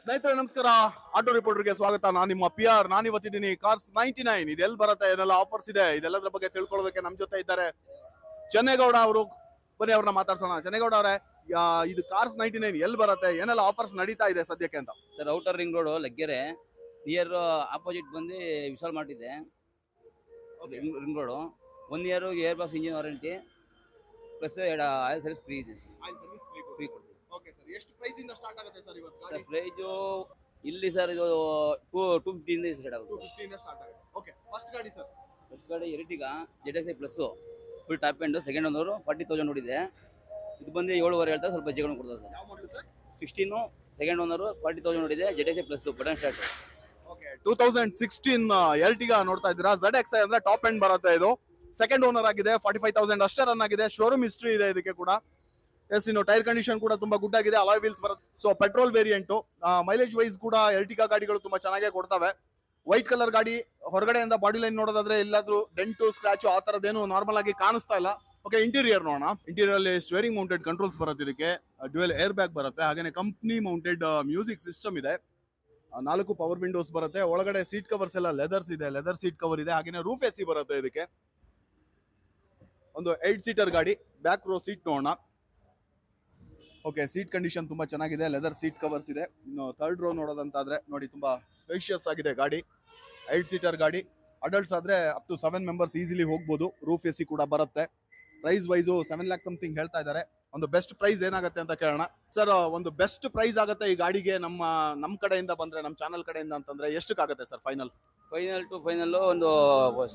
ಸ್ನೇಹಿತರೆ ನಮಸ್ಕಾರ. ಆಟೋ ರಿಪೋರ್ಟರ್ಗೆ ಸ್ವಾಗತ. ನಾನು ನಿಮ್ಮ PR. ನಾನು ಇವತ್ತಿದ್ದೀನಿ ಕಾರ್ಸ್ 99. ಇದೆಲ್ಲಿ ಬರುತ್ತೆ, ಏನೆಲ್ಲ ಆಫರ್ಸ್ ಇದೆ, ಇದೆಲ್ಲದ್ರ ಬಗ್ಗೆ ತಿಳ್ಕೊಳ್ಳೋದಕ್ಕೆ ನಮ್ಮ ಜೊತೆ ಇದ್ದಾರೆ ಚೆನ್ನೇಗೌಡ ಅವರು. ಬನ್ನಿ ಅವ್ರನ್ನ ಮಾತಾಡ್ಸೋಣ. ಚೆನ್ನೇಗೌಡ ಅವರೇ, ಇದು ಕಾರ್ಸ್ 99 ಎಲ್ಲಿ ಬರುತ್ತೆ, ಏನೆಲ್ಲ ಆಫರ್ಸ್ ನಡೀತಾ ಇದೆ ಸದ್ಯಕ್ಕೆ ಅಂತ? Sir, outer ring road Laggere near opposite ಬಂದು ವಿಶಾಲ್ ಮಾರ್ಟ್ ಇದೆ. Ring road 1 year air box engine warranty plus oil service free ಇದೆ. ಫ್ರೀ ಕೊಡ್ತೀವಿ. ಓಕೆ ಸರ್, ಎಷ್ಟು ಪ್ರೈಸ್ ಇಂದ ಸ್ಟಾರ್ಟ್ ಆಗುತ್ತೆ ಸರ್ ಇವತ್ತು ಸರ್ ಪ್ರೈಸು ಇಲ್ಲಿ ಸರ್ ಇದು 250 ಇಂದ ಸ್ಟಾರ್ಟ್ ಆಗುತ್ತೆ. 250 ಇಂದ ಸ್ಟಾರ್ಟ್ ಆಗುತ್ತೆ. ಓಕೆ, ಫಸ್ಟ್ ಗಾಡಿ ಸರ್? ಫಸ್ಟ್ ಗಾಡಿ Ertiga ZSI plus full top end. Second owner 40,000 ನೋಡಿದೆ. ಇದು ಬಂದು 7.5 ಹೇಳ್ತಾರೆ, ಸ್ವಲ್ಪ ಹೆಚ್ಚು ಕಡಿಮೆ ಕೊಡ್ತಾರೆ ಸರ್. ಯಾವ ಮಾಡಲ್ ಸರ್? 16 ಸೆಕೆಂಡ್ ಓನರು 40,000 ನೋಡಿದೆ. ZSI plus button start. Okay, 2016 Ertiga ನೋಡ್ತಾ ಇದ್ದೀರಾ. ZXi ಅಂದ್ರೆ ಟಾಪ್ ಎಂಡ್ ಬರುತ್ತೆ. ಇದು ಸೆಕೆಂಡ್ ಓನರ್ ಆಗಿದೆ. 45,000 ಅಷ್ಟೇ ರನ್ ಆಗಿದೆ. ಶೋರೂಮ್ ಹಿಸ್ಟ್ರಿ ಇದೆ ಇದಕ್ಕೆ ಕೂಡ. ಎಸ್, ಇನ್ನು ಟೈರ್ ಕಂಡೀಷನ್ ಕೂಡ ತುಂಬಾ ಗುಡ್ ಆಗಿದೆ. ಅಲಾಯ್ ವೀಲ್ಸ್ ಬರುತ್ತೆ. So petrol variant. Mileage wise ಕೂಡ ಎರ್ಟಿಗಾ ಗಾಡಿಗಳು ತುಂಬಾ ಚೆನ್ನಾಗೇ ಕೊಡ್ತವೆ. ವೈಟ್ ಕಲರ್ ಗಾಡಿ. ಹೊರಗಡೆಯಿಂದ ಬಾಡಿ ಲೈನ್ ನೋಡೋದಾದ್ರೆ ಎಲ್ಲಾದ್ರೂ ಡೆಂಟು ಸ್ಕ್ರಾಚು ಆ ತರದೇನು ನಾರ್ಮಲ್ ಆಗಿ ಕಾಣಿಸ್ತಾ ಇಲ್ಲ. ಓಕೆ, ಇಂಟೀರಿಯರ್ ನೋಡೋಣ. ಇಂಟೀರಿಯರ್ ಅಲ್ಲಿ ಸ್ಟೇರಿಂಗ್ ಮೌಂಟೆಡ್ ಕಂಟ್ರೋಲ್ಸ್ ಬರುತ್ತೆ. ಇದಕ್ಕೆ ಡ್ಯುಯಲ್ ಏರ್ ಬ್ಯಾಗ್ ಬರುತ್ತೆ. ಹಾಗೆ ಕಂಪ್ನಿ ಮೌಂಟೆಡ್ ಮ್ಯೂಸಿಕ್ ಸಿಸ್ಟಮ್ ಇದೆ. 4 ಪವರ್ ವಿಂಡೋಸ್ ಬರುತ್ತೆ. ಒಳಗಡೆ ಸೀಟ್ ಕವರ್ಸ್ ಎಲ್ಲ ಲೆದರ್ಸ್ ಇದೆ. ಲೆದರ್ ಸೀಟ್ ಕವರ್ ಇದೆ. ಹಾಗೆ ರೂಫ್ AC ಬರುತ್ತೆ ಇದಕ್ಕೆ. ಒಂದು 8 ಸೀಟರ್ ಗಾಡಿ. ಬ್ಯಾಕ್ ರೋ ಸೀಟ್ ನೋಡೋಣ. ಓಕೆ, ಸೀಟ್ ಕಂಡೀಷನ್ ತುಂಬಾ ಚೆನ್ನಾಗಿದೆ. ಲೆದರ್ ಸೀಟ್ ಕವರ್ಸ್ ಇದೆ. ಇನ್ನು ಥರ್ಡ್ ರೋ ನೋಡೋದಂತಾದ್ರೆ ನೋಡಿ, ತುಂಬಾ ಸ್ಪೇಷಿಯಸ್ ಆಗಿದೆ ಗಾಡಿ. 8 ಸೀಟರ್ ಗಾಡಿ. ಅಡಲ್ಟ್ಸ್ ಆದ್ರೆ ಅಪ್ ಟು 7 ಮೆಂಬರ್ಸ್ ಈಸಿಲಿ ಹೋಗ್ಬೋದು. ರೂಫ್ AC ಕೂಡ ಬರುತ್ತೆ. ಪ್ರೈಸ್ ವೈಸು 7 lakhs ಸಮಥಿಂಗ್ ಹೇಳ್ತಾ ಇದ್ದಾರೆ. ಒಂದು ಬೆಸ್ಟ್ ಪ್ರೈಸ್ ಏನಾಗುತ್ತೆ ಅಂತ ಕೇಳೋಣ. ಸರ್, ಒಂದು ಬೆಸ್ಟ್ ಪ್ರೈಸ್ ಆಗುತ್ತೆ ಈ ಗಾಡಿಗೆ ನಮ್ಮ ಕಡೆಯಿಂದ ಬಂದ್ರೆ, ನಮ್ಮ ಚಾನಲ್ ಕಡೆಯಿಂದ ಅಂತಂದ್ರೆ ಎಷ್ಟಕ್ಕಾಗುತ್ತೆ sir final? Final to final ಒಂದು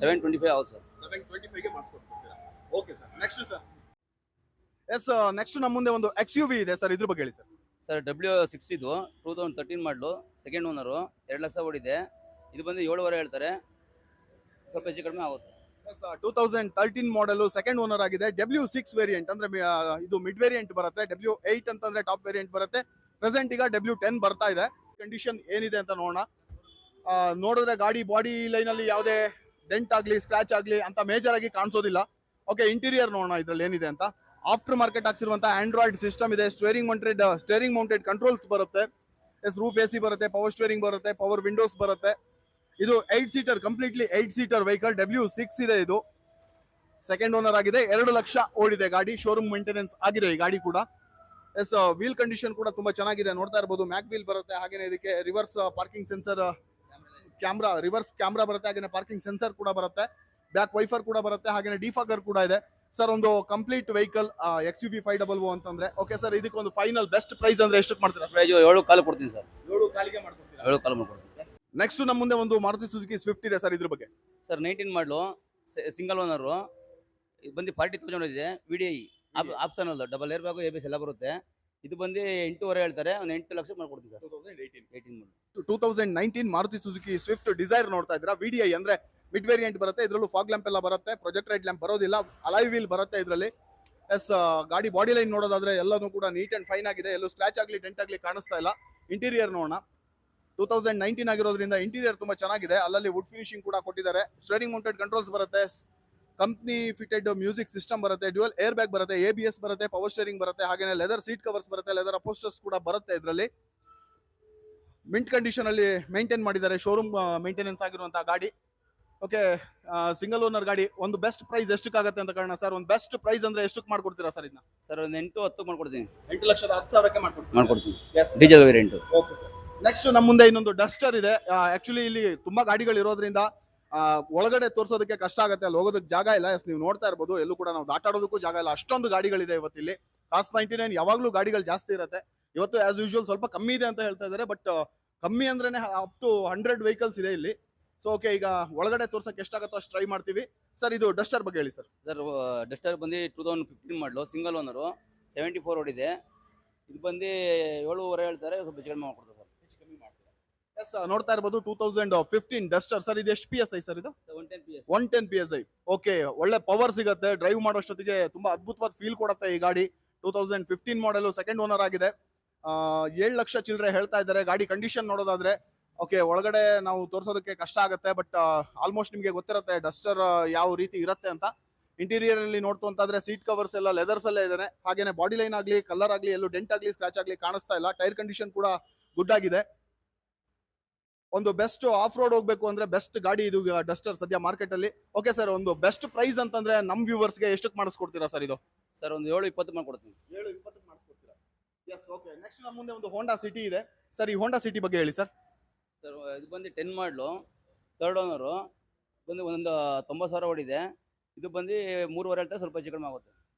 725 ಆಗುತ್ತೆ ಸರ್. 725ಗೆ ಮಾಡಿಸ್ಕೊಡ್ತೀರಾ? Okay sir. Next sir? Yes, next ನಮ್ಮ ಮುಂದೆ ಒಂದು XUV ಇದೆ ಸರ್. ಇದ್ರ ಬಗ್ಗೆ ಹೇಳಿ ಸರ್. ಸರ್ W6 ಇದು 2013 ಮಾಡಲು. ಸೆಕೆಂಡ್ ಓನರು 2 ಲಕ್ಷ ಓಡಿದೆ. ಇದು ಬಂದು 7.5 ಹೇಳ್ತಾರೆ, ಸ್ವಲ್ಪ ಹೆಚ್ಚು ಕಡಿಮೆ ಆಗುತ್ತೆ. 2013 ಮಾಡಲು, ಸೆಕೆಂಡ್ ಓನರ್ ಆಗಿದೆ. W6 ವೇರಿಯಂಟ್ ಅಂದ್ರೆ ಇದು ಮಿಡ್ ವೇರಿಯಂಟ್ ಬರುತ್ತೆ. W8 ಅಂತಂದ್ರೆ ಟಾಪ್ ವೇರಿಯಂಟ್ ಬರುತ್ತೆ. ಪ್ರೆಸೆಂಟ್ ಈಗ W10 ಬರ್ತಾ ಇದೆ. ಕಂಡೀಷನ್ ಏನಿದೆ ಅಂತ ನೋಡೋಣ. ನೋಡಿದ್ರೆ ಗಾಡಿ ಬಾಡಿ ಲೈನ್ ಅಲ್ಲಿ ಯಾವುದೇ ಡೆಂಟ್ ಆಗ್ಲಿ ಸ್ಕ್ರಾಚ್ ಆಗ್ಲಿ ಅಂತ ಮೇಜರ್ ಆಗಿ ಕಾಣಿಸೋದಿಲ್ಲ. ಓಕೆ, ಇಂಟೀರಿಯರ್ ನೋಡೋಣ ಇದ್ರಲ್ಲಿ ಏನಿದೆ ಅಂತ. ಆಫ್ಟರ್ ಮಾರ್ಕೆಟ್ ಹಾಕ್ಸಿರುವಂತಹ ಆಂಡ್ರಾಯ್ಡ್ ಸಿಸ್ಟಮ್ ಇದೆ. ಸ್ಟೇರಿಂಗ್ ಮೌಂಟೆಡ್ ಕಂಟ್ರೋಲ್ಸ್ ಬರುತ್ತೆ. ಎಸ್, ರೂಫ್ AC ಬರುತ್ತೆ. ಪವರ್ ಸ್ಟೇರಿಂಗ್ ಬರುತ್ತೆ. ಪವರ್ ವಿಂಡೋಸ್ ಬರುತ್ತೆ. ಇದು 8 seater, completely 8 seater vehicle. W6 ಇದೆ. ಇದು ಸೆಕೆಂಡ್ ಓನರ್ ಆಗಿದೆ. 2 ಲಕ್ಷ ಓಡಿದೆ ಗಾಡಿ. ಶೋರೂಮ್ ಮೇಂಟೆನೆನ್ಸ್ ಆಗಿದೆ ಈ ಗಾಡಿ ಕೂಡ. ಎಸ್, ವೀಲ್ ಕಂಡೀಷನ್ ಕೂಡ ತುಂಬಾ ಚೆನ್ನಾಗಿದೆ. ನೋಡ್ತಾ ಇರಬಹುದು, ಮ್ಯಾಕ್ ವೀಲ್ ಬರುತ್ತೆ. ಹಾಗೇನೆ ಇದಕ್ಕೆ reverse parking sensor camera, reverse camera ಬರುತ್ತೆ. ಹಾಗೇನೆ ಪಾರ್ಕಿಂಗ್ ಸೆನ್ಸರ್ ಕೂಡ ಬರುತ್ತೆ. ಬ್ಯಾಕ್ ವೈಫರ್ ಕೂಡ ಬರುತ್ತೆ. ಹಾಗೇನೆ ಡಿಫಾಗರ್ ಕೂಡ ಇದೆ. ಸರ್, ಒಂದು ಕಂಪ್ಲೀಟ್ ವೆಹಿಕಲ್ XUV 500 ಅಂತಂದ್ರೆ ಓಕೆ ಸರ್, ಇದಕ್ಕೆ ಒಂದು ಫೈನಲ್ ಬೆಸ್ಟ್ ಪ್ರೈಸ್ ಅಂದ್ರೆ ಎಷ್ಟು ಮಾಡ್ತೀರಾ? ಪ್ರೈಸ್ 7.5 ಕೊಡ್ತೀನಿ ಸರ್. 7.5ಗೆ ಮಾಡ್ಕೊಡ್ತೀರಾ? 7.5 ಮಾಡ್ಕೊಡ್ತೀನಿ. ನೆಕ್ಸ್ಟ್ ನಮ್ಮ ಮುಂದೆ ಒಂದು ಮಾರುತಿ ಸುಜುಕಿ ಸ್ವಿಫ್ಟ್ ಇದೆ ಸರ್. ಇದ್ರ ಬಗ್ಗೆ ಸರ್ 19 ಮಾಡಲು, ಸಿಂಗಲ್ ಓನರು. ಇದು ಬಂದು 40,000 ಇದೆ. VDI optional, double air bag ABS ಎಲ್ಲ ಬರುತ್ತೆ. ಇದು ಬಂದು 8.5 ಹೇಳ್ತಾರೆ, ಒಂದು 8 ಲಕ್ಷ ಮಾಡ್ಕೊಡ್ತೀವಿ ಸರ್. 2018 ಮಾಡಲು. 2019 ಮಾರುತಿ ಸುಜುಕಿ ಸ್ವಿಫ್ಟ್ ಡಿಸೈರ್ ನೋಡ್ತಾ ಇದ್ದೀರಾ. VDI ಅಂದ್ರೆ ಮಿಡ್ ವೇರಿಯಂಟ್ ಬರುತ್ತೆ. ಇದರಲ್ಲೂ ಫಾಗ್ ಲ್ಯಾಂಪ್ ಎಲ್ಲ ಬರುತ್ತೆ. ಪ್ರೊಜೆಕ್ಟ್ ಲೈಟ್ ಲ್ಯಾಂಪ್ ಬರೋದಿಲ್ಲ. ಅಲಾಯ್ ವೀಲ್ ಬರುತ್ತೆ ಇದರಲ್ಲಿ. ಎಸ್, ಗಾಡಿ ಬಾಡಿ ಲೈನ್ ನೋಡೋದಾದ್ರೆ ಎಲ್ಲನೂ ಕೂಡ ನೀಟ್ ಅಂಡ್ ಫೈನ್ ಆಗಿದೆ. ಎಲ್ಲೂ ಸ್ಕ್ರಾಚ್ ಆಗಲಿ ಡೆಂಟ್ ಆಗಲಿ ಕಾಣಿಸ್ತಾ ಇಲ್ಲ. ಇಂಟೀರಿಯರ್ ನೋಡೋಣ. 2019 ಆಗಿರೋದ್ರಿಂದ ಇಂಟೀರಿಯರ್ ತುಂಬಾ ಚೆನ್ನಾಗಿದೆ. ಅಲ್ಲಲ್ಲಿ ವುಡ್ ಫಿನಿಶಿಂಗ್ ಕೂಡ ಕೊಟ್ಟಿದ್ದಾರೆ. ಸ್ಟೇರಿಂಗ್ ಮೌಂಟೆಡ್ ಕಂಟ್ರೋಲ್ಸ್ ಬರುತ್ತೆ. ಕಂಪ್ನಿ ಫಿಟೆಡ್ ಮ್ಯೂಸಿಕ್ ಸಿಸ್ಟಮ್ ಬರುತ್ತೆ. ಡ್ಯುಯಲ್ ಏರ್ ಬ್ಯಾಗ್ ಬರುತ್ತೆ. ABS ಬರುತ್ತೆ. ಪವರ್ ಸ್ಟೇರಿಂಗ್ ಬರುತ್ತೆ. ಹಾಗೇನೆ ಲೆದರ್ ಸೀಟ್ ಕವರ್ಸ್ ಬರುತ್ತೆ. ಲೆದರ್ ಅಪೋಸ್ಟರ್ಸ್ ಕೂಡ ಬರುತ್ತೆ ಇದರಲ್ಲಿ. ಮಿಂಟ್ ಕಂಡೀಷನ್ ಅಲ್ಲಿ ಮೇಂಟೈನ್ ಮಾಡಿದ್ದಾರೆ. ಶೋರೂಮ್ ಮೇಂಟೆನೆನ್ಸ್ ಆಗಿರುವಂತಹ ಗಾಡಿ. ಓಕೆ, ಸಿಂಗಲ್ ಓನರ್ ಗಾಡಿ. ಒಂದು ಬೆಸ್ಟ್ ಪ್ರೈಸ್ ಎಷ್ಟಕ್ಕಾಗತ್ತೆ ಅಂತ ಕಾರಣ ಸರ್? ಒಂದು ಬೆಸ್ಟ್ ಪ್ರೈಸ್ ಅಂದ್ರೆ ಎಷ್ಟಕ್ಕೆ ಮಾಡ್ಕೊಡ್ತೀರಾ ಸರ್ ಇದನ್ನ? ಸರ್ ಒಂದು 8-10 ಮಾಡ್ಕೊಡ್ತೀನಿ. 8,10,000ಕ್ಕೆ ಮಾಡ್ಕೊಡ್ತೀನಿ. Diesel variant. Okay sir. Next ನಮ್ಮ ಮುಂದೆ ಇನ್ನೊಂದು ಡಸ್ಟರ್ ಇದೆ. ಆಕ್ಚುಲಿ ಇಲ್ಲಿ ತುಂಬಾ ಗಾಡಿಗಳು ಇರೋದ್ರಿಂದ ಒಳಗಡೆ ತೋರಿಸೋದಕ್ಕೆ ಕಷ್ಟ ಆಗುತ್ತೆ. ಅಲ್ಲಿ ಹೋಗೋದಕ್ಕೆ ಜಾಗ ಇಲ್ಲ. ಎಸ್, ನೀವು ನೋಡ್ತಾ ಇರ್ಬೋದು, ಎಲ್ಲೂ ಕೂಡ ನಾವು ದಾಟಾಡೋದಕ್ಕೂ ಜಾಗ ಇಲ್ಲ. ಅಷ್ಟೊಂದು ಗಾಡಿಗಳಿದೆ ಇವತ್ತು ಇಲ್ಲಿ. ಕಾರ್ಸ್ 99 ಯಾವಾಗಲೂ ಗಾಡಿಗಳು ಜಾಸ್ತಿ ಇರುತ್ತೆ. ಇವತ್ತು ಆಸ್ ಯೂಶುವಲ್ ಸ್ವಲ್ಪ ಕಮ್ಮಿ ಇದೆ ಅಂತ ಹೇಳ್ತಾ ಇದ್ದಾರೆ. ಬಟ್ ಕಮ್ಮಿ ಅಂದ್ರೇನೆ ಅಪ್ ಟು 100 ವೆಹಿಕಲ್ಸ್ ಇದೆ ಇಲ್ಲಿ. ಸೊ ಓಕೆ, ಈಗ ಒಳಗಡೆ ತೋರ್ಸಕ್ಕೆ ಎಷ್ಟಾಗುತ್ತೋ ಅಷ್ಟು ಟ್ರೈ ಮಾಡ್ತೀವಿ. ಸರ್, ಇದು ಡಸ್ಟರ್ ಬಗ್ಗೆ ಹೇಳಿ ಸರ್. ಸರ್ ಡಸ್ಟರ್ ಬಂದು 2015 ಮಾಡಲು, ಸಿಂಗಲ್ ಓನರು, 74 ಓಡಿದೆ. ಇದು ಬಂದು 7.5 ಹೇಳ್ತಾರೆ, ಸ್ವಲ್ಪ ಹೆಚ್ಚು ಕಡಿಮೆ ಮಾಡ್ಕೊಡ್ತಾರೆ ಸರ್. ಹೆಚ್ಚು ಕಮ್ಮಿ ಮಾಡ್ತಾರೆ. ಎಸ್, ನೋಡ್ತಾ ಇರ್ಬೋದು 2015 ಡಸ್ಟರ್ ಸರ್. ಇದು ಎಷ್ಟು PSI ಸರ್? ಇದು 110 PSI. ಓಕೆ, ಒಳ್ಳೆ ಪವರ್ ಸಿಗುತ್ತೆ. ಡ್ರೈವ್ ಮಾಡೋಷ್ಟೊತ್ತಿಗೆ ತುಂಬಾ ಅದ್ಭುತವಾದ ಫೀಲ್ ಕೊಡುತ್ತೆ ಈ ಗಾಡಿ. 2015 ಮಾಡಲು, ಸೆಕೆಂಡ್ ಓನರ್ ಆಗಿದೆ. 7 ಲಕ್ಷ ಚಿಲ್ಲರೆ ಹೇಳ್ತಾ ಇದ್ದಾರೆ. ಗಾಡಿ ಕಂಡೀಷನ್ ನೋಡೋದಾದ್ರೆ ಓಕೆ, ಒಳಗಡೆ ನಾವು ತೋರಿಸೋದಕ್ಕೆ ಕಷ್ಟ ಆಗುತ್ತೆ. ಬಟ್ ಆಲ್ಮೋಸ್ಟ್ ನಿಮಗೆ ಗೊತ್ತಿರುತ್ತೆ ಡಸ್ಟರ್ ಯಾವ ರೀತಿ ಇರುತ್ತೆ ಅಂತ. ಇಂಟೀರಿಯರ್ ಅಲ್ಲಿ ನೋಡ್ತು ಅಂತಾದ್ರೆ ಸೀಟ್ ಕವರ್ಸ್ ಎಲ್ಲ ಲೆದರ್ಸ್ ಅಲ್ಲೇ ಇದೆ, ಹಾಗೇನೆ ಬಾಡಿ ಲೈನ್ ಆಗ್ಲಿ ಕಲರ್ ಆಗ್ಲಿ ಎಲ್ಲೂ ಡೆಂಟ್ ಆಗ್ಲಿ ಸ್ಕ್ರಾಚ್ ಆಗ್ಲಿ ಕಾಣಿಸ್ತಾ ಇಲ್ಲ. ಟೈರ್ ಕಂಡೀಷನ್ ಕೂಡ ಗುಡ್ ಆಗಿದೆ. ಒಂದು ಬೆಸ್ಟ್ ಆಫ್ ರೋಡ್ ಹೋಗ್ಬೇಕು ಅಂದ್ರೆ ಬೆಸ್ಟ್ ಗಾಡಿ ಇದು ಡಸ್ಟರ್ ಸದ್ಯ ಮಾರ್ಕೆಟ್ ಅಲ್ಲಿ. ಓಕೆ ಸರ್, ಒಂದು ಬೆಸ್ಟ್ ಪ್ರೈಸ್ ಅಂತಂದ್ರೆ ನಮ್ ವ್ಯೂವರ್ಸ್ ಗೆ ಎಷ್ಟಕ್ಕೆ ಮಾಡಿಸ್ಕೊಡ್ತೀರಾ ಸರ್ ಇದು? ಸರ್ ಒಂದು 720 ಮಾಡ್ಕೊಡ್ತೀನಿ. 720 ಮಾಡಿಸ್ಕೊಡ್ತೀರಾ? S, okay. ನೆಕ್ಸ್ಟ್ ನಮ್ಮ ಮುಂದೆ ಒಂದು ಹೋಂಡಾ ಸಿಟಿ ಇದೆ ಸರ್. ಈ ಹೋಂಡಾ ಸಿಟಿ ಬಗ್ಗೆ ಹೇಳಿ ಸರ್. ಸರ್ ಇದು ಬಂದು 10 ಮಾಡಲು, ಥರ್ಡ್ ಓನರು, ಬಂದು ಒಂದು 90,000 ಓಡಿದೆ. ಇದು ಬಂದು 3.5 ಹೇಳ್ತಾರೆ, ಸ್ವಲ್ಪ ಹೆಚ್ಚು ಕಡಿಮೆ ಆಗುತ್ತೆ.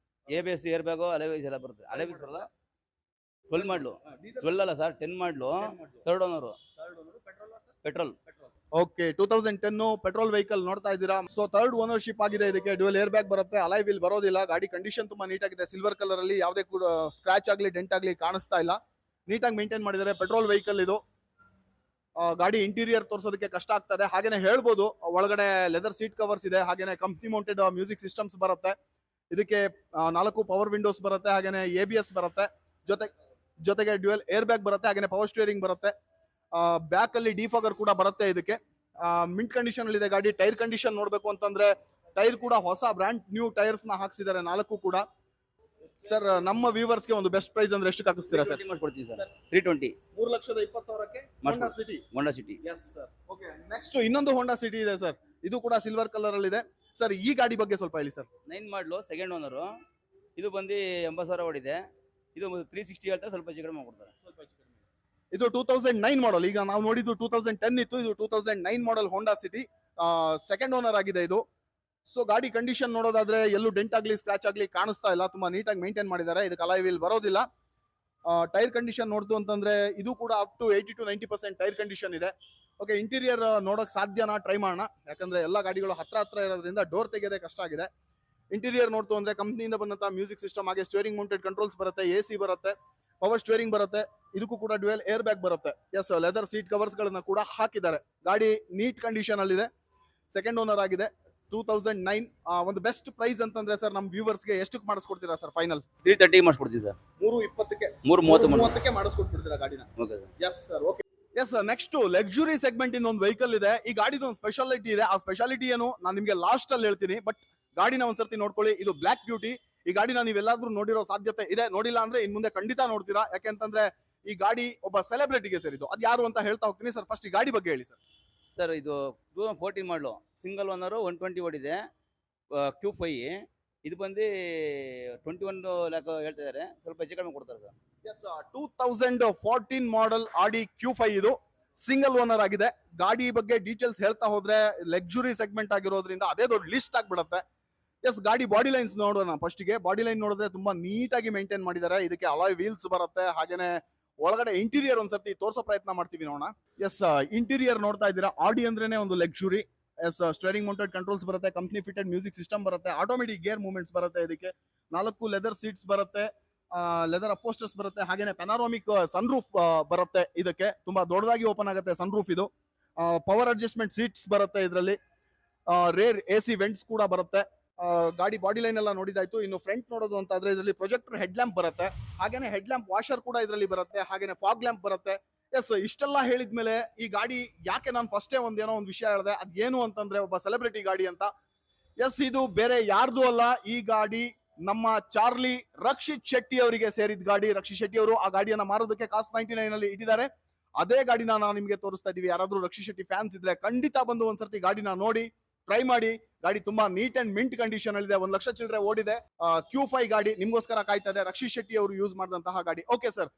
ABS ಏರ್ ಬ್ಯಾಗು ಅಲೆವೈಸ್ ಎಲ್ಲ ಬರುತ್ತೆ. ಅಲೆವೈಸ್ ಬರಲ್ಲ. 12 ಮಾಡಲು, 12 ಅಲ್ಲ ಸರ್, 10 ಮಾಡಲು, third owner, petrol. Okay, 2010 petrol vehicle ನೋಡ್ತಾ ಇದ್ದೀರಾ. ಸೊ ಥರ್ಡ್ ಓನರ್ಶಿಪ್ ಆಗಿದೆ. ಇದಕ್ಕೆ ಡ್ಯುಯಲ್ ಏರ್ ಬ್ಯಾಗ್ ಬರುತ್ತೆ, ಅಲೈ ವೀಲ್ ಬರೋದಿಲ್ಲ. ಗಾಡಿ ಕಂಡೀಷನ್ ತುಂಬಾ ನೀಟಾಗಿದೆ. ಸಿಲ್ವರ್ ಕಲರ್ ಅಲ್ಲಿ ಯಾವುದೇ ಕೂಡ ಸ್ಕ್ರಾಚ್ ಆಗ್ಲಿ ಡೆಂಟ್ ಆಗ್ಲಿ ಕಾಣಿಸ್ತಾ ಇಲ್ಲ. ನೀಟಾಗಿ ಮೇಂಟೈನ್ ಮಾಡಿದ್ದಾರೆ. ಪೆಟ್ರೋಲ್ ವೆಹಿಕಲ್ ಇದು. ಗಾಡಿ ಇಂಟೀರಿಯರ್ ತೋರಿಸೋದಕ್ಕೆ ಕಷ್ಟ ಆಗ್ತದೆ. ಹಾಗೇನೆ ಹೇಳ್ಬೋದು, ಒಳಗಡೆ ಲೆದರ್ ಸೀಟ್ ಕವರ್ಸ್ ಇದೆ, ಹಾಗೇನೆ ಕಂಪ್ನಿ ಮೌಂಟೆಡ್ ಮ್ಯೂಸಿಕ್ ಸಿಸ್ಟಮ್ಸ್ ಬರುತ್ತೆ. ಇದಕ್ಕೆ 4 ಪವರ್ ವಿಂಡೋಸ್ ಬರುತ್ತೆ, ಹಾಗೇನೆ ABS ಬರುತ್ತೆ, ಜೊತೆಗೆ ಡ್ಯುಯಲ್ ಏರ್ ಬ್ಯಾಗ್ ಬರುತ್ತೆ, ಹಾಗೇನೆ ಪವರ್ ಸ್ಟೀರಿಂಗ್ ಬರುತ್ತೆ. ಬ್ಯಾಕ್ ಅಲ್ಲಿ ಡಿಫಾಗರ್ ಕೂಡ ಬರುತ್ತೆ. ಇದಕ್ಕೆ ಮಿಂಟ್ ಕಂಡೀಷನ್ ಅಲ್ಲಿ ಇದೆ ಗಾಡಿ. ಟೈರ್ ಕಂಡೀಷನ್ ನೋಡ್ಬೇಕು ಅಂತಂದ್ರೆ ಟೈರ್ ಕೂಡ ಹೊಸ ಬ್ರಾಂಡ್ ನ್ಯೂ ಟೈರ್ಸ್ ನ ಹಾಕ್ಸಿದ್ದಾರೆ 4 ಕೂಡ. ಸರ್, ನಮ್ಮ ವ್ಯೂವರ್ಸ್ ಗೆ ಒಂದು ಬೆಸ್ಟ್ ಪ್ರೈಸ್ ಅಂದ್ರೆ ಎಷ್ಟು ಹಾಕಿಸ್ತೀರಾ ಸರ್? ಮಾಡ್ಕೊಡ್ತೀನಿ ಸರ್. 320. 3,20,000ಕ್ಕೆ Honda City. Honda City. Yes sir. Okay, next ಇನ್ನೊಂದು ಹೋಂಡಾ ಸಿಟಿ ಇದೆ ಸರ್. ಇದು ಕೂಡ ಸಿಲ್ವರ್ ಕಲರ್ ಅಲ್ಲಿ ಇದೆ. ಸರ್, ಈ ಗಾಡಿ ಬಗ್ಗೆ ಸ್ವಲ್ಪ ಹೇಳಿ ಸರ್. 9 ಮಾಡಲು, ಸೆಕೆಂಡ್ ಓನರು. ಇದು ಬಂದು 80,000 ಓಡಿದೆ. ಇದು 360 ಹೇಳ್ತಾರೆ, ಸ್ವಲ್ಪ ಹೆಚ್ಚು ಕಡಿಮೆ ಮಾಡ್ಕೊಡ್ತಾರೆ. ಇದು 2009 ಮಾಡಲ್. ಈಗ ನಾವು ನೋಡಿದ್ದು 2010 ಇತ್ತು. ಇದು 2009 ಮಾಡಲ್ ಹೋಂಡಾ ಸಿಟಿ. ಸೆಕೆಂಡ್ ಓನರ್ ಆಗಿದೆ ಇದು. ಸೊ ಗಾಡಿ ಕಂಡೀಷನ್ ನೋಡೋದಾದ್ರೆ ಎಲ್ಲೂ ಡೆಂಟ್ ಆಗ್ಲಿ ಸ್ಕ್ರಾಚ್ ಆಗ್ಲಿ ಕಾಣಿಸ್ತಾ ಇಲ್ಲ. ತುಂಬಾ ನೀಟಾಗಿ ಮೇಂಟೈನ್ ಮಾಡಿದ್ದಾರೆ. ಇದಕ್ಕೆ ಅಲಾಯ್ ವೀಲ್ ಬರೋದಿಲ್ಲ. ಟೈರ್ ಕಂಡೀಷನ್ ನೋಡ್ತು ಅಂತಂದ್ರೆ ಇದು ಕೂಡ up to 80 to 90% tyre condition ಇದೆ. ಓಕೆ, ಇಂಟೀರಿಯರ್ ನೋಡಕ್ ಸಾಧ್ಯನಾ? ಟ್ರೈ ಮಾಡೋಣ. ಯಾಕಂದ್ರೆ ಎಲ್ಲ ಗಾಡಿಗಳು ಹತ್ರ ಇರೋದ್ರಿಂದ ಡೋರ್ ತೆಗೆಯೋದೇ ಕಷ್ಟ ಆಗಿದೆ. ಇಂಟೀರಿಯರ್ ನೋಡ್ತು ಅಂದ್ರೆ ಕಂಪ್ನಿಯಿಂದ ಬಂದಂತ ಮ್ಯೂಸಿಕ್ ಸಿಸ್ಟಮ್, ಹಾಗೆ ಸ್ಟೇರಿಂಗ್ ಮೌಂಟೆಡ್ ಕಂಟ್ರೋಲ್ಸ್ ಬರುತ್ತೆ, AC ಬರುತ್ತೆ, ಪವರ್ ಸ್ಟೇರಿಂಗ್ ಬರುತ್ತೆ. ಇದಕ್ಕೂ ಕೂಡ ಡ್ಯುಯಲ್ ಏರ್ ಬ್ಯಾಗ್ ಬರುತ್ತೆ. ಎಸ್, ಲೆದರ್ ಸೀಟ್ ಕವರ್ಸ್ ಗಳನ್ನ ಕೂಡ ಹಾಕಿದ್ದಾರೆ. ಗಾಡಿ ನೀಟ್ ಕಂಡೀಷನ್ ಅಲ್ಲಿ ಇದೆ. ಸೆಕೆಂಡ್ ಓನರ್ ಆಗಿದೆ. 2009. ಒಂದು ಬೆಸ್ಟ್ ಪ್ರೈಸ್ ಅಂತಂದ್ರೆ ಸರ್ ನಮ್ಮ ವ್ಯೂವರ್ಸ್ ಗೆ ಎಷ್ಟಕ್ಕೆ ಮಾಡಿಸ್ಕೊಡ್ತೀರಾ ಸರ್ ಫೈನಲ್? 330 ಮಾಡಿಸ್ಕೊಡ್ತೀನಿ ಸರ್. 320ಕ್ಕೆ 330 ಮಾಡಿಸ್ಕೊಟ್ಬಿಡ್ತೀರಾ ಗಾಡಿನ? Okay sir. Yes sir. Okay. Yes, next luxury segment ಇಂದ ಒಂದು ವೆಹಿಕಲ್ ಇದೆ. ಈ ಗಾಡಿದು ಒಂದು ಸ್ಪೆಷಾಲಿಟಿ ಇದೆ. ಆ ಸ್ಪೆಷಾಲಿಟಿ ಏನು ನಾನು ನಿಮ್ಗೆ ಲಾಸ್ಟ್ ಅಲ್ಲಿ ಹೇಳ್ತೀನಿ. ಬಟ್ ಗಾಡಿನ ಒಂದ್ಸರ್ತಿ ನೋಡ್ಕೊಳ್ಳಿ. ಇದು ಬ್ಲಾಕ್ ಬ್ಯೂಟಿ. ಈ ಗಾಡಿನ ನೀವೆಲ್ಲಾದ್ರೂ ನೋಡಿರೋ ಸಾಧ್ಯತೆ ಇದೆ. ನೋಡಿಲ್ಲ ಅಂದ್ರೆ ಇನ್ ಮುಂದೆ ಖಂಡಿತ ನೋಡ್ತೀರಾ. ಯಾಕೆಂತಂದ್ರೆ ಈ ಗಾಡಿ ಒಬ್ಬ ಸೆಲೆಬ್ರಿಟಿಗೆ ಸೇರಿದ್ದು. ಅದು ಯಾರು ಅಂತ ಹೇಳ್ತಾ ಹೋಗ್ತೀನಿ ಸರ್. ಫಸ್ಟ್ ಈ ಗಾಡಿ ಬಗ್ಗೆ ಹೇಳಿ ಸರ್. ಸರ್ ಇದು 2014 ಮಾಡಲು, ಸಿಂಗಲ್ ಓನರು, 120 ಓಡಿದೆ, Q5. ಇದು ಬಂದು 21 ಲ್ಯಾಕ್ ಹೇಳ್ತಾ ಇದ್ದಾರೆ, ಸ್ವಲ್ಪ ಹೆಚ್ಚು ಕಡಿಮೆ ಕೊಡ್ತಾರೆ ಸರ್. ಎಸ್, 2014 ಮಾಡೆಲ್ ಆಡಿ Q5 ಇದು. ಸಿಂಗಲ್ ಓನರ್ ಆಗಿದೆ. ಗಾಡಿ ಬಗ್ಗೆ ಡೀಟೇಲ್ಸ್ ಹೇಳ್ತಾ ಹೋದ್ರೆ ಲಕ್ಸುರಿ ಸೆಗ್ಮೆಂಟ್ ಆಗಿರೋದ್ರಿಂದ ಅದೇ ದೊಡ್ಡ ಲಿಸ್ಟ್ ಆಗ್ಬಿಡುತ್ತೆ. ಎಸ್, ಗಾಡಿ ಬಾಡಿ ಲೈನ್ಸ್ ನೋಡೋಣ. ಫಸ್ಟ್ ಗೆ ಬಾಡಿ ಲೈನ್ ನೋಡಿದ್ರೆ ತುಂಬಾ ನೀಟಾಗಿ ಮೇಂಟೈನ್ ಮಾಡಿದ್ದಾರೆ. ಇದಕ್ಕೆ ಅಲಾಯ್ ವೀಲ್ಸ್ ಬರುತ್ತೆ, ಹಾಗೇನೆ ಒಳಗಡೆ ಇಂಟೀರಿಯರ್ ಒಂದ್ಸರ್ತಿ ತೋರ್ಸೋ ಪ್ರಯತ್ನ ಮಾಡ್ತೀವಿ ನೋಡೋಣ. ಎಸ್, ಇಂಟೀರಿಯರ್ ನೋಡ್ತಾ ಇದ್ದೀರಾ. ಆಡಿ ಅಂದ್ರೇನೆ ಒಂದು luxury. Yes, steering mounted controls ಬರುತ್ತೆ, ಕಂಪ್ನಿ ಫಿಟೆಡ್ ಮ್ಯೂಸಿಕ್ ಸಿಸ್ಟಮ್ ಬರುತ್ತೆ, ಆಟೋಮೆಟಿಕ್ ಗೇರ್ ಮೂವ್ಮೆಂಟ್ಸ್ ಬರುತ್ತೆ. ಇದಕ್ಕೆ 4 ಲೆದರ್ ಸೀಟ್ಸ್ ಬರುತ್ತೆ, ಲೆದರ್ ಅಪೋಸ್ಟರ್ಸ್ ಬರುತ್ತೆ, ಹಾಗೇನೆ ಪೆನಾರೋಮಿಕ್ ಸನ್ರೂಫ್ ಬರುತ್ತೆ. ಇದಕ್ಕೆ ತುಂಬಾ ದೊಡ್ಡದಾಗಿ ಓಪನ್ ಆಗುತ್ತೆ ಸನ್ರೂಫ್ ಇದು. ಪವರ್ ಅಡ್ಜಸ್ಟ್ಮೆಂಟ್ ಸೀಟ್ಸ್ ಬರುತ್ತೆ ಇದರಲ್ಲಿ. ರೇರ್ AC ವೆಂಟ್ಸ್ ಕೂಡ ಬರುತ್ತೆ. ಗಾಡಿ ಬಾಡಿ ಲೈನ್ ಎಲ್ಲ ನೋಡಿದಾಯ್ತು. ಇನ್ನು ಫ್ರಂಟ್ ನೋಡೋದು ಅಂತ ಆದ್ರೆ ಇದರಲ್ಲಿ ಪ್ರೊಜೆಕ್ಟರ್ ಹೆಡ್ ಲ್ಯಾಂಪ್ ಬರುತ್ತೆ, ಹಾಗೇನೆ ಹೆಡ್ ಲ್ಯಾಂಪ್ ವಾಷರ್ ಕೂಡ ಇದರಲ್ಲಿ ಬರುತ್ತೆ, ಹಾಗೇನೆ ಫಾಗ್ ಲ್ಯಾಂಪ್ ಬರುತ್ತೆ. ಎಸ್, ಇಷ್ಟೆಲ್ಲ ಹೇಳಿದ್ಮೇಲೆ ಈ ಗಾಡಿ ಯಾಕೆ ನಾನು ಫಸ್ಟೇ ಒಂದೇನೋ ಒಂದು ವಿಷಯ ಹೇಳಿದೆ, ಅದೇನು ಅಂತಂದ್ರೆ ಒಬ್ಬ ಸೆಲೆಬ್ರಿಟಿ ಗಾಡಿ ಅಂತ. ಎಸ್, ಇದು ಬೇರೆ ಯಾರ್ದು ಅಲ್ಲ. ಈ ಗಾಡಿ ನಮ್ಮ ಚಾರ್ಲಿ ರಕ್ಷಿತ್ ಶೆಟ್ಟಿ ಅವರಿಗೆ ಸೇರಿದ ಗಾಡಿ. ರಕ್ಷಿತ್ ಶೆಟ್ಟಿ ಅವರು ಆ ಗಾಡಿಯನ್ನ ಮಾರೋದಕ್ಕೆ ಕಾಸ್ಟ್ 99 ಅಲ್ಲಿ ಇಟ್ಟಿದ್ದಾರೆ. ಅದೇ ಗಾಡಿನ ನಾವು ನಿಮ್ಗೆ ತೋರಿಸ್ತಾ ಇದೀವಿ. ಯಾರಾದ್ರೂ ರಕ್ಷಿತ್ ಶೆಟ್ಟಿ ಫ್ಯಾನ್ಸ್ ಇದ್ರೆ ಖಂಡಿತ ಬಂದು ಒಂದ್ಸರ್ತಿ ಗಾಡಿನ ನೋಡಿ ಟ್ರೈ ಮಾಡಿ. ಗಾಡಿ ತುಂಬಾ ನೀಟ್ ಅಂಡ್ ಮಿಂಟ್ ಕಂಡೀಷನ್ ಅಲ್ಲಿ ಇದೆ. 1 ಲಕ್ಷ ಚಿಲ್ಲರೆ ಓಡಿದೆ. Q5 ಗಾಡಿ ನಿಮ್ಗೋಸ್ಕರ ಕಾಯ್ತಾ ಇದೆ. ರಕ್ಷಿತ್ ಶೆಟ್ಟಿ ಅವರು ಯೂಸ್ ಮಾಡಿದಂತಹ ಗಾಡಿ. ಓಕೆ ಸರ್,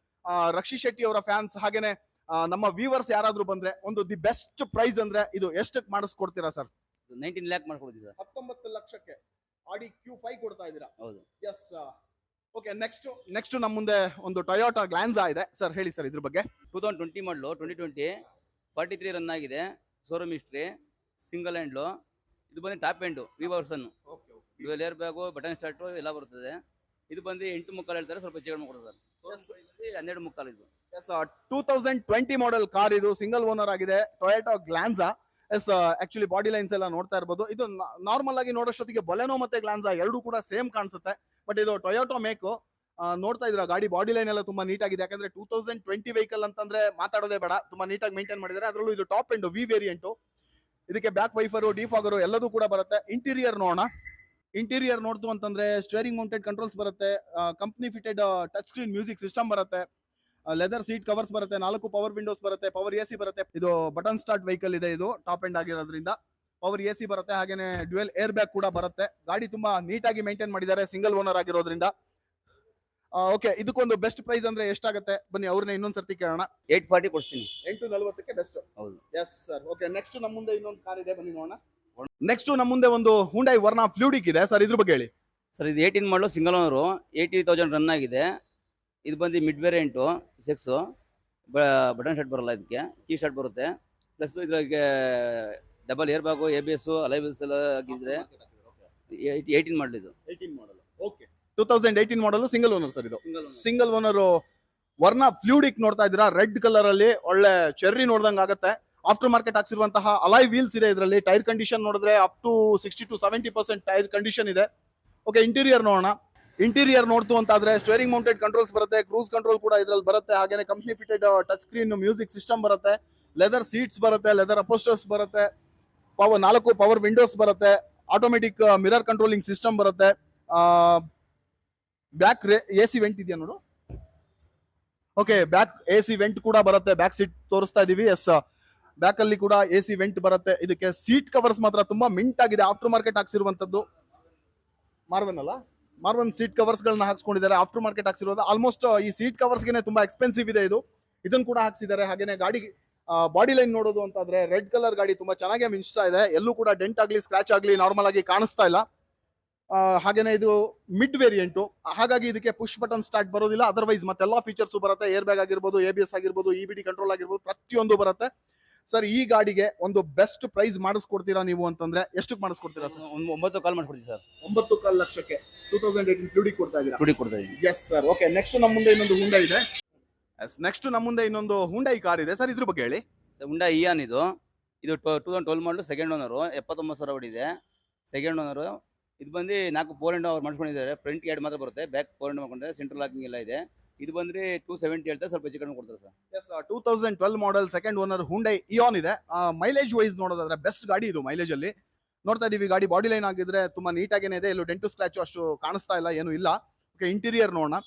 ರಕ್ಷಿತ್ ಶೆಟ್ಟಿ ಅವರ ಫ್ಯಾನ್ಸ್ ಹಾಗೇನೆ ನಮ್ಮ ವ್ಯೂವರ್ಸ್ ಯಾರಾದ್ರೂ ಬಂದ್ರೆ ಒಂದು ದಿ ಬೆಸ್ಟ್ ಪ್ರೈಸ್ ಅಂದ್ರೆ ಇದು ಎಷ್ಟಕ್ಕೆ ಮಾಡಿಸ್ಕೊಡ್ತೀರಾ ಸರ್? 19 ಲ್ಯಾಕ್ ಮಾಡ್ಕೊಡ್ತೀವಿ ಸರ್. 19 ಲಕ್ಷಕ್ಕೆ ಆಡಿ Q5 ಕೊಡ್ತಾ ಇದ್ದೀರಾ? ಹೌದು. ಎಸ್. ಓಕೆ, ನೆಕ್ಸ್ಟ್ ನಮ್ಮ ಮುಂದೆ ಒಂದು ಟೊಯೋಟಾ ಗ್ಲಾನ್ಸಾ ಇದೆ ಸರ್. ಹೇಳಿ ಸರ್ ಇದ್ರ ಬಗ್ಗೆ. 2020 ಮಾಡಲು, 2020 43 ರನ್ ಆಗಿದೆ. ಶೋರೂಮ್ ಹಿಸ್ಟ್ರಿ, ಸಿಂಗಲ್ ಹ್ಯಾಂಡ್ಲು. ಇದು ಬಂದು ಟಾಪ್ ಎಂಡು, ವಿವರ್ಸನ್, dual air bag, button start ಎಲ್ಲ ಬರ್ತದೆ. ಇದು ಬಂದು 8.25 ಹೇಳ್ತಾರೆ, ಸ್ವಲ್ಪ ಹೆಚ್ಚು ಕಡಿಮೆ ಕೊಡ್ತಾರೆ ಸರ್. 12.25 ಇದು. 2020 ಮಾಡೆಲ್ ಕಾರ್ ಇದು. ಸಿಂಗಲ್ ಓನರ್ ಆಗಿದೆ. Toyota Glanza. Yes, actually body lines ಎಲ್ಲ ನೋಡ್ತಾ ಇರ್ಬೋದು. ಇದು ನಾರ್ಮಲ್ ಆಗಿ ನೋಡೋಷ್ಟೊತ್ತಿಗೆ ಬೊಲೆನೋ ಮತ್ತೆ ಗ್ಲಾನ್ಸಾ ಎರಡು ಕೂಡ ಸೇಮ್ ಕಾಣಿಸುತ್ತೆ. ಬಟ್ ಇದು ಟೊಯೋಟಾ ಮೇಕು. ನೋಡ್ತಾ ಇದ್ರ ಗಾಡಿ ಬಾಡಿ ಲೈನ್ ಎಲ್ಲ ತುಂಬಾ ನೀಟಾಗಿದೆ. ಯಾಕಂದ್ರೆ 2020 ವೆಹಿಕಲ್ ಅಂತಂದ್ರೆ ಮಾತಾಡೋದೇ ಬೇಡ, ತುಂಬಾ ನೀಟಾಗಿ ಮೇಂಟೈನ್ ಮಾಡಿದ್ದಾರೆ. ಅದರಲ್ಲೂ ಇದು ಟಾಪ್ ಎಂಡ್ ವಿ ವೇರಿಯಂಟ್. ಇದಕ್ಕೆ ಬ್ಯಾಕ್ ವೈಫರು, ಡಿಫಾಗರು ಎಲ್ಲದೂ ಕೂಡ ಬರುತ್ತೆ. ಇಂಟೀರಿಯರ್ ನೋಡೋಣ. ಇಂಟೀರಿಯರ್ ನೋಡ್ತು ಅಂತಂದ್ರೆ ಸ್ಟೇರಿಂಗ್ ಮೌಂಟೆಡ್ ಕಂಟ್ರೋಲ್ಸ್ ಬರುತ್ತೆ, company fitted touch screen music system ಬರುತ್ತೆ, ಲೆದರ್ ಸೀಟ್ ಕವರ್ಸ್ ಬರುತ್ತೆ, 4 ಪವರ್ ವಿಂಡೋಸ್ ಬರುತ್ತೆ, ಪವರ್ ಎಸಿ ಬರುತ್ತೆ. ಇದು ಬಟನ್ ಸ್ಟಾರ್ಟ್ ವೆಹಿಕಲ್ ಇದೆ, ಇದು ಟಾಪ್ ಎಂಡ್ ಆಗಿರೋದ್ರಿಂದ ಪವರ್ ಎಸಿ ಬರುತ್ತೆ. ಹಾಗೇನೆ ಡ್ಯುಯಲ್ ಏರ್ ಬ್ಯಾಗ್ ಕೂಡ ಬರುತ್ತೆ. ಗಾಡಿ ತುಂಬಾ ನೀಟಾಗಿ ಮೇಂಟೈನ್ ಮಾಡಿದ್ದಾರೆ ಸಿಂಗಲ್ ಓನರ್ ಆಗಿರೋದ್ರಿಂದ. ಓಕೆ, ಇದಕ್ಕೊಂದು ಬೆಸ್ಟ್ ಪ್ರೈಸ್ ಅಂದ್ರೆ ಎಷ್ಟಾಗುತ್ತೆ ಬನ್ನಿ ಅವ್ರನ್ನ ಇನ್ನೊಂದ್ಸರ್ತಿ ಕೇಳೋಣ. 840 ಕೊಡ್ತೀನಿ. 840ಕ್ಕೆ ಬೆಸ್ಟ್. ಹೌದು. S sir. ಓಕೆ, ನೆಕ್ಸ್ಟ್ ನಮ್ಮ ಮುಂದೆ ಇನ್ನೊಂದು ಕಾರ್ ಇದೆ, ಬನ್ನಿ ನೋಡೋಣ. ನೆಕ್ಸ್ಟ್ ನಮ್ಮ ಮುಂದೆ ಒಂದು ಹುಂಡೈ ವರ್ನಾ ಫ್ಲೂಡಿಕ್ ಇದೆ ಸರ್, ಇದ್ರ ಬಗ್ಗೆ ಹೇಳಿ. ಸರ್ ಇದು 18 ಮಾಡಲು ಸಿಂಗಲ್ ಓನರು, 80,000 ರನ್ ಆಗಿದೆ. ಇದು ಬಂದು ಮಿಡ್ ವೇರಿಯಂಟು 6 ಬಟನ್ ಶರ್ಟ್ ಬರಲ್ಲ, ಇದಕ್ಕೆ ಕೀ ಶರ್ಟ್ ಬರುತ್ತೆ. ಪ್ಲಸ್ ಇದ್ರಾಗೆ double air bag, ABS, alloy wheels ಎಲ್ಲ ಆಗಿದ್ರೆ 18 ಮಾಡಲ್ ಇದು. 18 model. Okay, 2018 model single owner sir. ಇದು ಸಿಂಗಲ್ ಓನರ್ ವರ್ನಾ ಫ್ಲೂಡಿಕ್ ನೋಡ್ತಾ ಇದ್ದೀರಾ, ರೆಡ್ ಕಲರ್ ಅಲ್ಲಿ ಒಳ್ಳೆ ಚೆರ್ರಿ ನೋಡ್ದಂಗ್ ಆಗುತ್ತೆ. ಆಫ್ಟರ್ ಮಾರ್ಕೆಟ್ ಹಾಕ್ಸಿರುವಂತಹ ಅಲಾಯ್ ವೀಲ್ಸ್ ಇದೆ ಇದರಲ್ಲಿ. ಟೈರ್ ಕಂಡೀಷನ್ ನೋಡಿದ್ರೆ up to 60 to 70% tyre condition ಇದೆ. ಓಕೆ, ಇಂಟೀರಿಯರ್ ನೋಡೋಣ. ಇಂಟೀರಿಯರ್ ನೋಡ್ತು ಅಂತಾದ್ರೆ ಸ್ಟೇರಿಂಗ್ ಮೌಂಟೆಡ್ ಕಂಟ್ರೋಲ್ಸ್ ಬರುತ್ತೆ, ಕ್ರೂಸ್ ಕಂಟ್ರೋಲ್ ಕೂಡ ಇದ್ರಲ್ಲಿ ಬರುತ್ತೆ. ಹಾಗೇನೆ company fitted touch screen music system ಬರುತ್ತೆ, ಲೆದರ್ ಸೀಟ್ಸ್ ಬರುತ್ತೆ, ಲೆದರ್ ಅಪೋಸ್ಟರ್ಸ್ ಬರುತ್ತೆ, 4 ಪವರ್ ವಿಂಡೋಸ್ ಬರುತ್ತೆ, ಆಟೋಮೆಟಿಕ್ ಮಿರರ್ ಕಂಟ್ರೋಲಿಂಗ್ ಸಿಸ್ಟಮ್ ಬರುತ್ತೆ. ಬ್ಯಾಕ್ AC ವೆಂಟ್ ಇದೆಯಾ ನೋಡು. ಓಕೆ, ಬ್ಯಾಕ್ AC ವೆಂಟ್ ಕೂಡ ಬರುತ್ತೆ. ಬ್ಯಾಕ್ ಸೀಟ್ ತೋರಿಸ್ತಾ ಇದೀವಿ. ಎಸ್, ಬ್ಯಾಕ್ ಅಲ್ಲಿ ಕೂಡ AC ವೆಂಟ್ ಬರುತ್ತೆ. ಇದಕ್ಕೆ ಸೀಟ್ ಕವರ್ಸ್ ಮಾತ್ರ ತುಂಬಾ ಮಿಂಟ್ ಆಗಿದೆ, ಆಫ್ಟರ್ ಮಾರ್ಕೆಟ್ ಹಾಕ್ಸಿರುವಂತದ್ದು. ಮಾರ್ವನ್ ಸೀಟ್ ಕವರ್ಸ್ ಗಳನ್ನ ಹಾಕ್ಸ್ಕೊಂಡಿದ್ದಾರೆ, ಆಫ್ಟರ್ ಮಾರ್ಕೆಟ್ ಹಾಕ್ಸಿರೋದು. ಆಲ್ಮೋಸ್ಟ್ ಈ ಸೀಟ್ ಕವರ್ಸ್ ಗೆ ತುಂಬಾ ಎಕ್ಸ್ಪೆನ್ಸಿವ್ ಇದೆ ಇದು. ಇದನ್ನ ಕೂಡ ಹಾಕ್ಸಿದ್ದಾರೆ. ಹಾಗೇನೆ ಗಾಡಿ ಬಾಡಿ ಲೈನ್ ನೋಡೋದು ಅಂತಾದ್ರೆ ರೆಡ್ ಕಲರ್ ಗಾಡಿ ತುಂಬಾ ಚೆನ್ನಾಗಿ ಮಿಂಚ್ತಾ ಇದೆ. ಎಲ್ಲೂ ಕೂಡ ಡೆಂಟ್ ಆಗ್ಲಿ ಸ್ಕ್ರಾಚ್ ಆಗ್ಲಿ ನಾರ್ಮಲ್ ಆಗಿ ಕಾಣಿಸ್ತಾ ಇಲ್ಲ. ಹಾಗೇನೆ ಇದು ಮಿಡ್ ವೇರಿಯಂಟು, ಹಾಗಾಗಿ ಇದಕ್ಕೆ ಪುಷ್ ಬಟನ್ ಸ್ಟಾರ್ಟ್ ಬರೋದಿಲ್ಲ. ಅದರ್ವೈಸ್ ಮತ್ತೆಲ್ಲಾ ಫೀಚರ್ಸ್ ಬರುತ್ತೆ. ಏರ್ ಬ್ಯಾಗ್ ಆಗಿರ್ಬೋದು, ABS ಆಗಿರ್ಬೋದು, EBD ಕಂಟ್ರೋಲ್ ಆಗಿರ್ಬೋದು, ಪ್ರತಿಯೊಂದು ಬರುತ್ತೆ. ಸರ್, ಈ ಗಾಡಿಗೆ ಒಂದು ಬೆಸ್ಟ್ ಪ್ರೈಸ್ ಮಾಡಿಸ್ಕೊಡ್ತೀರಾ ನೀವು ಅಂತಂದ್ರೆ ಎಷ್ಟಕ್ಕೆ ಮಾಡಿಸ್ಕೊಡ್ತೀರಾ ಸರ್? 9 ಕಾಲ್ ಮಾಡ್ಕೊಡ್ತೀವಿ ಸರ್. 9.5 ಲಕ್ಷಕ್ಕೆ 2018 ಫ್ಲೂಡಿಕ್ ಕೊಡ್ತಾ ಇದ್ದೀರಾ? ಫ್ಲೂಡಿಕ್ ಕೊಡ್ತಾ ಇದೀವಿ. S sir. ಓಕೆ, ನೆಕ್ಸ್ಟ್ ನಮ್ಮ ಮುಂದೆ ಇನ್ನೊಂದು ಹುಂಡೈ ಇದೆ. ನೆಕ್ಸ್ಟ್ ನಮ್ಮ ಮುಂದೆ ಇನ್ನೊಂದು ಹುಂಡೈ ಕಾರ್ ಇದೆ ಸರ್, ಇದ್ರ ಬಗ್ಗೆ ಹೇಳಿ. ಹುಂಡಾ ಇಯಾನ್ ಇದು 2012 ಮಾಡಲು ಸೆಕೆಂಡ್ ಓನರು, 79,000 ಹೊಡಿದೆ. Second owner. ಇದು ಬಂದು 4 4 ಎಂಡ್ ಅವ್ರು ಮಾಡಿಸ್ಕೊಂಡಿದ್ದಾರೆ. ಫ್ರಂಟ್ 2 ಮಾತ್ರ ಬರುತ್ತೆ, ಬ್ಯಾಕ್ 4 ಎಂಡ್ ಮಾಡ್ಕೊಂಡಿದ್ದಾರೆ. ಸೆಂಟ್ರಲ್ ಲಾಕಿಂಗ್ ಎಲ್ಲ ಇದೆ. ಇದು ಬಂದ್ರೆ 270 ಹೇಳ್ತಾರೆ, ಸ್ವಲ್ಪ ಹೆಚ್ಚು ಕಡಿಮೆ ಕೊಡ್ತಾರೆ sir. Yes, 2012 model second owner Hyundai Eon ಇದೆ. ಮೈಲೇಜ್ ವೈಸ್ ನೋಡೋದಾದ್ರೆ ಬೆಸ್ಟ್ ಗಾಡಿ ಇದು. ಮೈಲೇಜ್ ಅಲ್ಲಿ ನೋಡ್ತಾ ಇದೀವಿ, ಗಾಡಿ ಬಾಡಿ ಲೈನ್ ಆಗಿದ್ರೆ ತುಂಬಾ ನೀಟಾಗೇನೆ ಇದೆ. ಎಲ್ಲೂ ಡೆಂಟು ಸ್ಕ್ರಾಚ್ ಅಷ್ಟು ಕಾಣಿಸ್ತಾ ಇಲ್ಲ, ಏನು ಇಲ್ಲ. ಓಕೆ, ಇಂಟೀರಿಯರ್ ನೋಡೋಣ.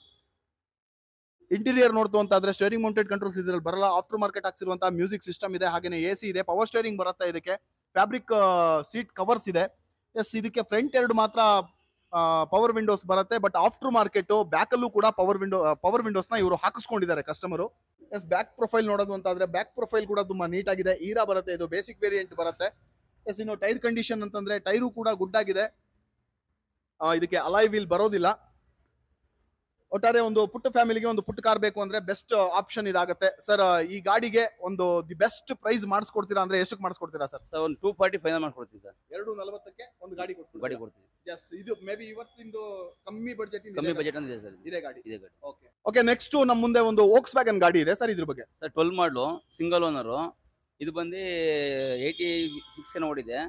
ಇಂಟೀರಿಯರ್ ನೋಡ್ತು ಅಂತಾದ್ರೆ ಸ್ಟೇರಿಂಗ್ ಮೌಂಟೆಡ್ ಕಂಟ್ರೋಲ್ಸ್ ಇದ್ರಲ್ಲಿ ಬರಲ್ಲ, ಆಫ್ಟರ್ ಮಾರ್ಕೆಟ್ ಹಾಕ್ಸಿರುವಂತಹ ಮ್ಯೂಸಿಕ್ ಸಿಸ್ಟಮ್ ಇದೆ. ಹಾಗೇನೆ AC ಇದೆ, ಪವರ್ ಸ್ಟೇರಿಂಗ್ ಬರುತ್ತೆ. ಇದಕ್ಕೆ ಫ್ಯಾಬ್ರಿಕ್ ಸೀಟ್ ಕವರ್ಸ್ ಇದೆ. ಎಸ್, ಇದಕ್ಕೆ ಫ್ರಂಟ್ 2 ಮಾತ್ರ ಪವರ್ ವಿಂಡೋಸ್ ಬರುತ್ತೆ. ಬಟ್ ಆಫ್ಟರ್ ಮಾರ್ಕೆಟ್ ಬ್ಯಾಕ್ ಅಲ್ಲೂ ಕೂಡ ಪವರ್ ವಿಂಡೋಸ್ ನ ಇವರು ಹಾಕಿಸ್ಕೊಂಡಿದ್ದಾರೆ ಕಸ್ಟಮರು. ಎಸ್, ಬ್ಯಾಕ್ ಪ್ರೊಫೈಲ್ ನೋಡೋದು ಅಂತಾದ್ರೆ ಬ್ಯಾಕ್ ಪ್ರೊಫೈಲ್ ಕೂಡ ತುಂಬಾ ನೀಟ್ ಆಗಿದೆ. ಈರಾ ಬರುತ್ತೆ, ಇದು ಬೇಸಿಕ್ ವೇರಿಯಂಟ್ ಬರುತ್ತೆ. ಎಸ್, ಇನ್ನು ಟೈರ್ ಕಂಡೀಷನ್ ಅಂತಂದ್ರೆ ಟೈರು ಕೂಡ ಗುಡ್ ಆಗಿದೆ. ಇದಕ್ಕೆ ಅಲಾಯ್ ವೀಲ್ ಬರೋದಿಲ್ಲ. ಒಟ್ಟಾರೆ ಒಂದು ಪುಟ್ಟ ಫ್ಯಾಮಿಲಿಗೆ ಒಂದು ಪುಟ್ಟ ಕಾರ್ ಬೇಕು ಅಂದ್ರೆ ಬೆಸ್ಟ್ ಆಪ್ಷನ್ ಇದಾಗುತ್ತೆ ಸರ್. ಈ ಗಾಡಿಗೆ ಒಂದು ದಿ ಬೆಸ್ಟ್ ಪ್ರೈಸ್ ಮಾಡಿಸ್ಕೊಡ್ತೀರಾ ಅಂದ್ರೆ ಎಷ್ಟಕ್ಕೆ ಮಾಡಿಸ್ಕೊಡ್ತೀರಾ ಸರ್? ಒಂದು 240 ಫೈನಲ್ ಮಾಡ್ಕೊಡ್ತೀವಿ ಸರ್. 240ಕ್ಕೆ ಒಂದು ಗಾಡಿ ಕೊಡ್ತೀವಿ. ಎಸ್, ಇದು ಮೇ ಬಿ ಇವತ್ತಿಂದು ಕಮ್ಮಿ ಬಜೆಟ್ ಅಂದ್ರೆ ಸರ್ ಇದೆ ಗಾಡಿ. ಓಕೆ. ಓಕೆ, ನೆಕ್ಸ್ಟ್ ನಮ್ಮ ಮುಂದೆ ಒಂದು ವೋಕ್ಸ್ ವ್ಯಾಗನ್ ಗಾಡಿ ಇದೆ ಸರ್, ಇದ್ರ ಬಗ್ಗೆ ಸರ್. 12 ಮಾಡಲು ಸಿಂಗಲ್ ಓನರು. ಇದು ಬಂದು 86 ಏನೋ ಓಡಿದೆ.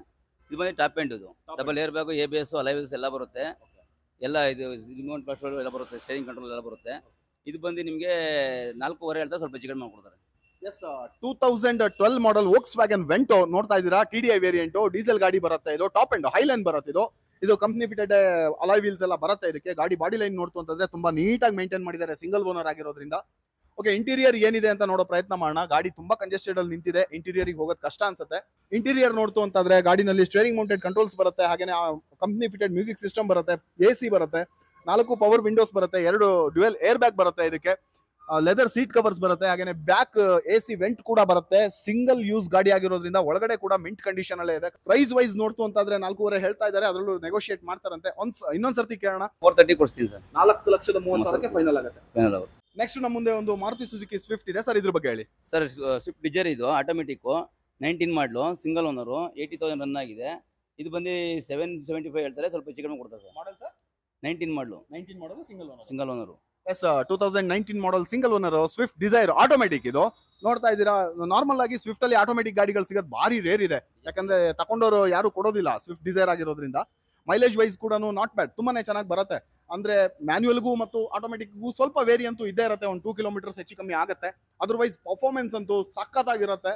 ಇದು ಬಂದು ಟಾಪ್ ಎಂಡ್. ಇದು double air bag, ABS, alloy wheels ಎಲ್ಲ ಬರುತ್ತೆ. ಎಲ್ಲ ಇದು ರಿಮೋಟ್ ಕಂಟ್ರೋಲ್ ಎಲ್ಲ ಬರುತ್ತೆ, ಸ್ಟೇರಿಂಗ್ ಕಂಟ್ರೋಲ್ ಎಲ್ಲ ಬರುತ್ತೆ. ಇದು ಬಂದು ನಿಮಗೆ 4.5 ಹೇಳ್ತಾ ಸ್ವಲ್ಪ ಹೆಚ್ಚು ಕಡಿಮೆ ಮಾಡ್ಕೊಡ್ತಾರೆ. Yes, 2012 model Volkswagen Vento ನೋಡ್ತಾ ಇದ್ದೀರಾ. TDI ವೇರಿಯಂಟ್ ಡೀಸೆಲ್ ಗಾಡಿ ಬರುತ್ತೆ. ಇದು ಟಾಪ್ ಎಂಡ್ ಹೈಲೈನ್ ಬರುತ್ತೆ. ಇದು ಕಂಪ್ನಿ ಫಿಟೆಡ್ ಅಲಾಯ್ ವೀಲ್ಸ್ ಎಲ್ಲ ಬರುತ್ತೆ. ಇದಕ್ಕೆ ಗಾಡಿ ಬಾಡಿ ಲೈನ್ ನೋಡ್ತು ಅಂತಂದ್ರೆ ತುಂಬಾ ನೀಟಾಗಿ ಮೇಂಟೈನ್ ಮಾಡಿದ್ದಾರೆ ಸಿಂಗಲ್ ಓನರ್ ಆಗಿರೋದ್ರಿಂದ. ಓಕೆ, ಇಂಟೀರಿಯರ್ ಏನಿದೆ ಅಂತ ನೋಡೋ ಪ್ರಯತ್ನ ಮಾಡೋಣ. ಗಾಡಿ ತುಂಬಾ ಕಂಜೆಸ್ಟೆಡ್ ಅಲ್ಲಿ ನಿಂತಿದೆ, ಇಂಟೀರಿಯರ್ ಹೋಗೋದು ಕಷ್ಟ ಅನ್ಸುತ್ತೆ. ಇಂಟೀರಿಯರ್ ನೋಡ್ತು ಅಂತಾದ್ರೆ ಗಾಡಿನಲ್ಲಿ ಸ್ಟೇರಿಂಗ್ ಮೌಂಟೆಡ್ ಕಂಟ್ರೋಲ್ಸ್ ಬರುತ್ತೆ. ಹಾಗೇನೆ ಕಂಪ್ನಿ ಫಿಟೆಡ್ ಮ್ಯೂಸಿಕ್ ಸಿಸ್ಟಮ್ ಬರುತ್ತೆ, AC ಬರುತ್ತೆ, 4 ಪವರ್ ವಿಂಡೋಸ್ ಬರುತ್ತೆ, 2 ಡ್ಯುಯಲ್ ಏರ್ ಬ್ಯಾಗ್ ಬರುತ್ತೆ. ಇದಕ್ಕೆ ಲೆದರ್ ಸೀಟ್ ಕವರ್ಸ್ ಬರುತ್ತೆ. ಹಾಗೇನೆ ಬ್ಯಾಕ್ AC ವೆಂಟ್ ಕೂಡ ಬರುತ್ತೆ. ಸಿಂಗಲ್ ಯೂಸ್ ಗಾಡಿ ಆಗಿರೋದ್ರಿಂದ ಒಳಗಡೆ ಕೂಡ ಮಿಂಟ್ ಕಂಡೀಷನ್ ಅಲ್ಲೇ ಇದೆ. ಪ್ರೈಸ್ ವೈಸ್ ನೋಡ್ತು ಅಂತಾದ್ರೆ 4.5 ಹೇಳ್ತಾ ಇದ್ದಾರೆ, ಅದರಲ್ಲೂ ನೆಗೋಷಿಯೇಟ್ ಮಾಡ್ತಾರಂತೆ. ಇನ್ನೊಂದ್ಸರ್ತಿ ಕೇಳೋಣ. 430 ಕೊಡ್ತೀನಿ ಸರ್. 4,30,000ಕ್ಕೆ ಫೈನಲ್ ಆಗುತ್ತೆ. ಫೈನಲ್ ಆಗುತ್ತೆ. ನೆಕ್ಸ್ಟ್ ನಮ್ಮ ಮುಂದೆ ಒಂದು ಮಾರುತಿ ಸುಜುಕಿ ಸ್ವಿಫ್ಟ್ ಇದೆ ಸರ್, ಇದ್ರ ಬಗ್ಗೆ ಹೇಳಿ. ಸರ್, ಸ್ವಿಫ್ಟ್ ಡಿಸೈರ್ ಇದು ಆಟೋಮೆಟಿಕ್ 19 ಮಾಡಲು ಸಿಂಗಲ್ ಓನರು, 80,000 ರನ್ ಆಗಿದೆ. ಇದು ಬಂದು 775 ಹೇಳ್ತಾರೆ, ಸ್ವಲ್ಪ ಹೆಚ್ಚು ಕಡಿಮೆ ಕೊಡ್ತಾರೆ ಸರ್. ಮಾಡೆಲ್ ಸರ್ 19 ಮಾಡಲು single owner. Yes, 2019 model single owner Swift Dzire automatic. ಇದು ನೋಡ್ತಾ ಇದ್ದೀರಾ, ನಾರ್ಮಲ್ ಆಗಿ ಸ್ವಿಫ್ಟ್ ಅಲ್ಲಿ ಆಟೋಮೆಟಿಕ್ ಗಾಡಿಗಳು ಸಿಗೋದು ಭಾರಿ ರೇರ್ ಇದೆ. ಯಾಕಂದ್ರೆ ತಗೊಂಡವರು ಯಾರು ಕೊಡೋದಿಲ್ಲ ಸ್ವಿಫ್ಟ್ ಡಿಸೈರ್ ಆಗಿರೋದ್ರಿಂದ. ಮೈಲೇಜ್ ವೈಸ್ ಕೂಡ ನಾಟ್ ಬ್ಯಾಡ್, ತುಂಬಾನೇ ಚೆನ್ನಾಗಿ ಬರುತ್ತೆ. ಅಂದ್ರೆ ಮ್ಯಾನ್ಯುಯಲ್ಗೂ ಮತ್ತು ಆಟೋಮೆಟಿಕ್ಗೂ ಸ್ವಲ್ಪ ವೇರಿ ಅಂತೂ ಇದ್ದೇ ಇರುತ್ತೆ. ಒಂದು 2 ಕಿಲೋಮೀಟರ್ಸ್ ಹೆಚ್ಚು ಕಮ್ಮಿ ಆಗುತ್ತೆ. ಅದರ್ವೈಸ್ ಪರ್ಫಾರ್ಮೆನ್ಸ್ ಅಂತೂ ಸಖತ್ತಾಗಿರುತ್ತೆ.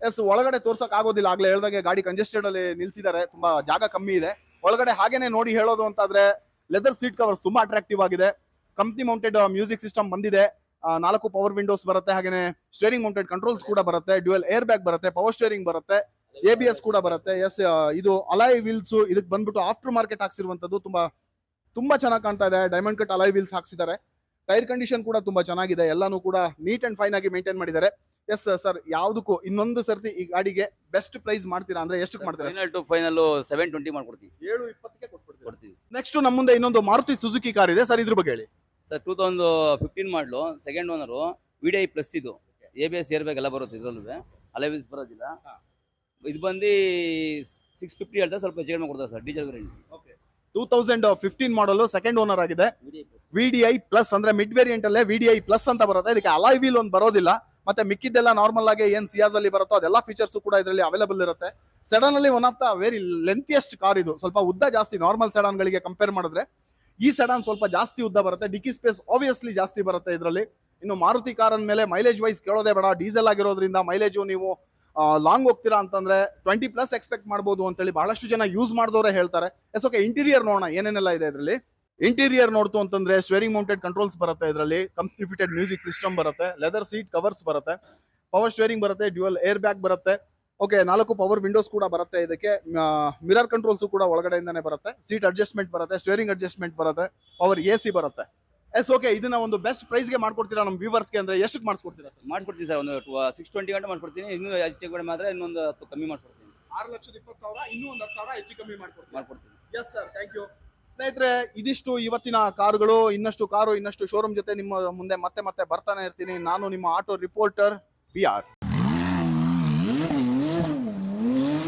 ಎಸ್, ಒಳಗಡೆ ತೋರ್ಸಕ್ ಆಗೋದಿಲ್ಲ. ಆಗ್ಲೇ ಹೇಳ್ದಾಗೆ ಗಾಡಿ ಕಂಜೆಸ್ಟೆಡ್ ಅಲ್ಲಿ ನಿಲ್ಸಿದ್ದಾರೆ, ತುಂಬಾ ಜಾಗ ಕಮ್ಮಿ ಇದೆ. ಒಳಗಡೆ ಹಾಗೇನೆ ನೋಡಿ ಹೇಳೋದು ಅಂತಾದ್ರೆ ಲೆದರ್ ಸೀಟ್ ಕವರ್ಸ್ ತುಂಬಾ ಅಟ್ರಾಕ್ಟಿವ್ ಆಗಿದೆ. ಕಂಪ್ನಿ ಮೌಂಟೆಡ್ ಮ್ಯೂಸಿಕ್ ಸಿಸ್ಟಮ್ ಬಂದಿದೆ. 4 ಪವರ್ ವಿಂಡೋಸ್ ಬರುತ್ತೆ, ಹಾಗೇನೆ ಸ್ಟೇರಿಂಗ್ ಮೌಂಟೆಡ್ ಕಂಟ್ರೋಲ್ಸ್ ಕೂಡ ಬರುತ್ತೆ, ಡ್ಯುಯಲ್ ಏರ್ ಬ್ಯಾಗ್ ಬರುತ್ತೆ, ಪವರ್ ಸ್ಟೇರಿಂಗ್ ಬರುತ್ತೆ, ABS ಕೂಡ ಬರುತ್ತೆ. ಎಸ್, ಇದು ಅಲಾಯ್ ವೀಲ್ಸ್ ಇದಕ್ಕೆ ಬಂದ್ಬಿಟ್ಟು ಆಫ್ಟರ್ ಮಾರ್ಕೆಟ್ ಹಾಕ್ಸಿರುವಂತದ್ದು. ತುಂಬಾ ಚೆನ್ನಾಗಿ ಕಾಣ್ತಾ ಇದೆ. ಡೈಮಂಡ್ ಕಟ್ ಅಲಾಯ್ ವೀಲ್ಸ್ ಹಾಕ್ಸಿದ್ದಾರೆ. ಟೈರ್ ಕಂಡೀಷನ್ ಕೂಡ ತುಂಬಾ ಚೆನ್ನಾಗಿದೆ. ಎಲ್ಲಾನು ಕೂಡ ನೀಟ್ ಅಂಡ್ ಫೈನ್ ಆಗಿ ಮೇಂಟೈನ್ ಮಾಡಿದ್ದಾರೆ. ಎಸ್ ಸರ್, ಯಾವ್ದಕ್ಕೂ ಇನ್ನೊಂದು ಸರ್ತಿ ಈ ಗಾಡಿಗೆ ಬೆಸ್ಟ್ ಪ್ರೈಸ್ ಮಾಡ್ತೀರಾ ಅಂದ್ರೆ ಎಷ್ಟಕ್ಕೆ ಮಾಡ್ತೀರಾ? ಫೈನಲ್ ಟು ಫೈನಲ್ 720 ಮಾಡ್ಕೊಡ್ತೀವಿ. 720ಕ್ಕೆ ಕೊಡ್ತೀವಿ. ನೆಕ್ಸ್ಟ್ ನಮ್ಮ ಮುಂದೆ ಇನ್ನೊಂದು ಮಾರುತಿ ಸುಜುಕಿ ಕಾರ್ ಇದೆ ಸರ್, ಇದ್ರ ಬಗ್ಗೆ ಹೇಳಿ. ಸರ್ 2015 ಮಾಡಲು, ಸೆಕೆಂಡ್ ಓನರು, VDI ಪ್ಲಸ್ ಇದು, ABS ಏರ್ ಬ್ಯಾಗ್ ಎಲ್ಲ ಬರುತ್ತೆ ಇದ್ರಲ್ಲೂ, ಅಲಾಯ್ ವೀಲ್ಸ್ ಬರೋದಿಲ್ಲ. ಇದು ಬಂದು 650 ಹೇಳ್ತಾರೆ, ಸ್ವಲ್ಪ ಹೆಚ್ಚು ಕಡಿಮೆ ಕೊಡ್ತಾರೆ ಸರ್. ಡೀಸೆಲ್ ವೇರಿಯಂಟ್ 2015 ಮಾಡಲು, ಸೆಕೆಂಡ್ ಓನರ್ ಆಗಿದೆ. VDI ಪ್ಲಸ್ ಅಂದ್ರೆ ಮಿಡ್ ವೇರಿಯಂಟ್ ಅಲ್ಲೇ VDI ಪ್ಲಸ್ ಅಂತ ಬರುತ್ತೆ. ಇದಕ್ಕೆ ಅಲಾಯ್ ವೀಲ್ ಒಂದು ಬರೋದಿಲ್ಲ. ಮತ್ತೆ ಮಿಕ್ಕಿದ್ದೆಲ್ಲ ನಾರ್ಮಲ್ ಆಗಿ ಏನ್ ಸಿಯಾಸ್ ಅಲ್ಲಿ ಬರುತ್ತೋ ಅದೆಲ್ಲ ಫೀಚರ್ಸ್ ಕೂಡ ಇದರಲ್ಲಿ ಅವೈಲೇಬಲ್ ಇರುತ್ತೆ. ಸೆಡನ್ ಅಲ್ಲಿ one of the very lengthiest car ಇದು. ಸ್ವಲ್ಪ ಉದ್ದ ಜಾಸ್ತಿ ನಾರ್ಮಲ್ ಸೆಡಾನ್ ಗಳಿಗೆ ಕಂಪೇರ್ ಮಾಡಿದ್ರೆ ಈ ಸೆಡಾನ್ ಸ್ವಲ್ಪ ಜಾಸ್ತಿ ಉದ್ದ ಬರುತ್ತೆ. ಡಿಕ್ಕಿ ಸ್ಪೇಸ್ ಆಬ್ವಿಯಸ್ಲಿ ಜಾಸ್ತಿ ಬರುತ್ತೆ ಇದರಲ್ಲಿ. ಇನ್ನು ಮಾರುತಿ ಕಾರ್ ಅಂದ್ಮೇಲೆ ಮೈಲೇಜ್ ವೈಸ್ ಕೇಳೋದೇ ಬೇಡ. ಡೀಸೆಲ್ ಆಗಿರೋದ್ರಿಂದ ಮೈಲೇಜು ನೀವು ಲಾಂಗ್ ಹೋಗ್ತೀರಾ ಅಂತಂದ್ರೆ 20+ ಎಕ್ಸ್ಪೆಕ್ಟ್ ಮಾಡಬಹುದು ಅಂತೇಳಿ ಬಹಳಷ್ಟು ಜನ ಯೂಸ್ ಮಾಡಿದವರೇ ಹೇಳ್ತಾರೆ. ಎಸ್, ಓಕೆ, ಇಂಟೀರಿಯರ್ ನೋಡೋಣ ಏನೇನೆಲ್ಲ ಇದೆ ಇದರಲ್ಲಿ. ಇಂಟೀರಿಯರ್ ನೋಡ್ತು ಅಂತಂದ್ರೆ ಸ್ಟೇರಿಂಗ್ ಮೌಂಟೆಡ್ ಕಂಟ್ರೋಲ್ಸ್ ಬರುತ್ತೆ ಇದರಲ್ಲಿ, ಕಂಪ್ನಿ ಫಿಟೆಡ್ ಮ್ಯೂಸಿಕ್ ಸಿಸ್ಟಮ್ ಬರುತ್ತೆ, ಲೆದರ್ ಸೀಟ್ ಕವರ್ಸ್ ಬರುತ್ತೆ, ಪವರ್ ಸ್ಟೇರಿಂಗ್ ಬರುತ್ತೆ, ಡ್ಯುಯಲ್ ಏರ್ ಬ್ಯಾಗ್ ಬರುತ್ತೆ. ಓಕೆ, 4 ಪವರ್ ವಿಂಡೋಸ್ ಕೂಡ ಬರುತ್ತೆ ಇದಕ್ಕೆ. ಮಿರರ್ ಕಂಟ್ರೋಲ್ಸ್ ಕೂಡ ಒಳಗಡೆಯಿಂದಾನೆ ಬರುತ್ತೆ. ಸೀಟ್ ಅಡ್ಜಸ್ಟ್ಮೆಂಟ್ ಬರುತ್ತೆ, ಸ್ಟೇರಿಂಗ್ ಅಡ್ಜಸ್ಟ್ಮೆಂಟ್ ಬರುತ್ತೆ, ಪವರ್ AC ಬರುತ್ತೆ. ಎಸ್, ಓಕೆ, ಇದನ್ನ ಒಂದು ಬೆಸ್ಟ್ ಪ್ರೈಸ್ ಗೆ ಮಾಡ್ಕೊಡ್ತೀರಾ ನಮ್ಮ ವ್ಯೂವರ್ಸ್ಗೆ ಅಂದ್ರೆ ಎಷ್ಟಕ್ಕೆ ಮಾಡಿಸ್ಕೊಡ್ತೀರಾ ಸರ್? ಮಾಡಿಸ್ಕೊಡ್ತೀವಿ ಸರ್. ಒಂದು 620 ಗಂಟೆ ಮಾಡಿಸ್ಕೊಡ್ತೀನಿ. ಇನ್ನೂ ಹೆಚ್ಚು ಕಡಿಮೆ ಮಾತ್ರ ಇನ್ನೊಂದು 10 ಕಮ್ಮಿ ಮಾಡಿಸ್ಕೊಡ್ತೀನಿ. 6,20,000, ಇನ್ನೂ ಒಂದು 10,000 ಹೆಚ್ಚು ಕಮ್ಮಿ ಮಾಡ್ಕೊಡ್ತೀನಿ. Yes sir, thank you. ಸ್ನೇಹಿತರೆ, ಇದಿಷ್ಟು ಇವತ್ತಿನ ಕಾರುಗಳು. ಇನ್ನಷ್ಟು ಶೋರೂಮ್ ಜೊತೆ ನಿಮ್ಮ ಮುಂದೆ ಮತ್ತೆ ಬರ್ತಾನೆ ಇರ್ತೀನಿ. ನಾನು ನಿಮ್ಮ ಆಟೋ ರಿಪೋರ್ಟರ್ PR.